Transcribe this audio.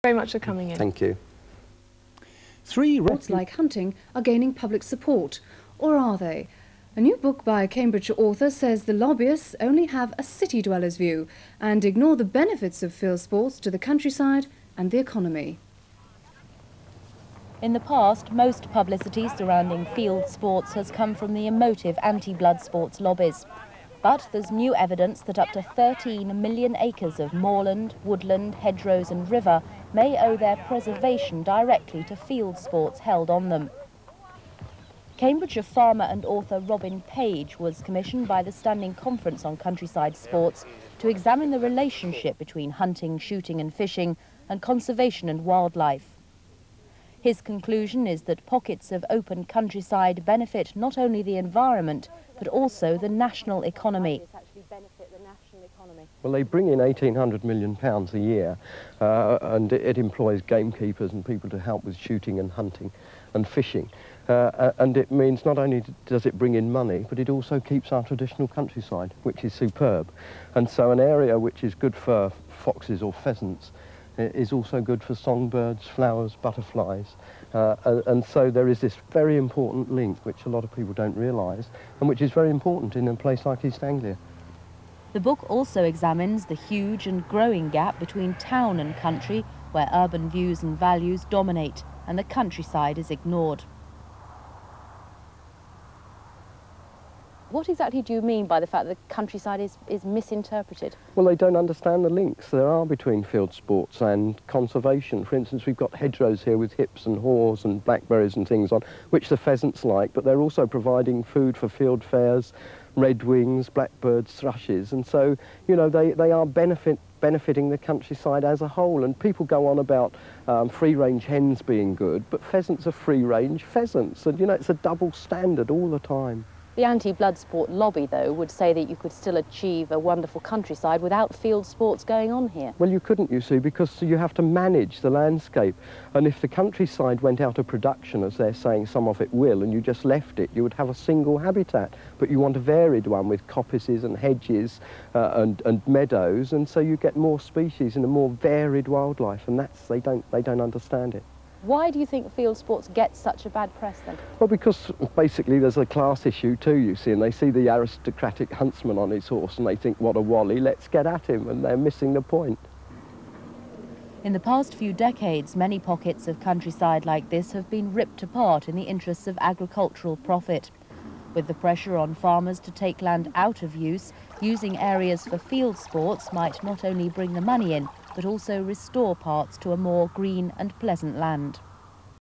Very much for coming in. Thank you. Sports like hunting are gaining public support, or are they? A new book by a Cambridge author says the lobbyists only have a city dweller's view and ignore the benefits of field sports to the countryside and the economy. In the past, most publicity surrounding field sports has come from the emotive anti-blood sports lobbies. But there's new evidence that up to 13 million acres of moorland, woodland, hedgerows and river may owe their preservation directly to field sports held on them. Cambridgeshire farmer and author Robin Page was commissioned by the Standing Conference on Countryside Sports to examine the relationship between hunting, shooting and fishing and conservation and wildlife. His conclusion is that pockets of open countryside benefit not only the environment, but also the national economy. Well, they bring in £1,800 million a year, and it employs gamekeepers and people to help with shooting and hunting and fishing. And it means not only does it bring in money, but it also keeps our traditional countryside, which is superb. And so an area which is good for foxes or pheasants is also good for songbirds, flowers, butterflies. And so there is this very important link which a lot of people don't realise and which is very important in a place like East Anglia. The book also examines the huge and growing gap between town and country, where urban views and values dominate and the countryside is ignored. What exactly do you mean by the fact that the countryside is misinterpreted? Well, they don't understand the links there are between field sports and conservation. For instance, we've got hedgerows here with hips and haws and blackberries and things on, which the pheasants like, but they're also providing food for field fares, redwings, blackbirds, thrushes, and so, you know, they are benefiting the countryside as a whole. And people go on about free-range hens being good, but pheasants are free-range pheasants, and, you know, it's a double standard all the time. The anti-blood sport lobby, though, would say that you could still achieve a wonderful countryside without field sports going on here. Well, you couldn't, you see, because you have to manage the landscape. And if the countryside went out of production, as they're saying some of it will, and you just left it, you would have a single habitat. But you want a varied one with coppices and hedges and meadows, and so you get more species and a more varied wildlife, and that's, they don't understand it. Why do you think field sports get such a bad press, then? Well, because basically there's a class issue too, you see, and they see the aristocratic huntsman on his horse and they think, what a wally, let's get at him, and they're missing the point. In the past few decades, many pockets of countryside like this have been ripped apart in the interests of agricultural profit. With the pressure on farmers to take land out of use, using areas for field sports might not only bring the money in, but also restore parts to a more green and pleasant land.